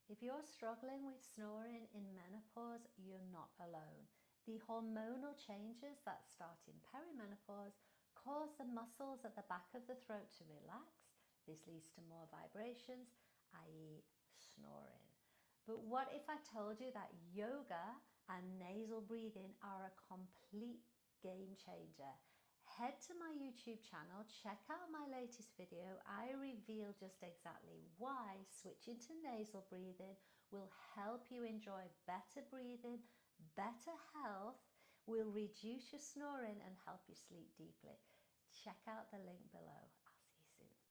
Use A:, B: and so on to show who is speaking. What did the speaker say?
A: If you're struggling with snoring in menopause, you're not alone. The hormonal changes that start in perimenopause cause the muscles at the back of the throat to relax. This leads to more vibrations, i.e. snoring. But what if I told you that yoga and nasal breathing are a complete game changer? Head to my YouTube channel, check out my latest video. I reveal just exactly why switching to nasal breathing will help you enjoy better breathing, better health, will reduce your snoring and help you sleep deeply. Check out the link below.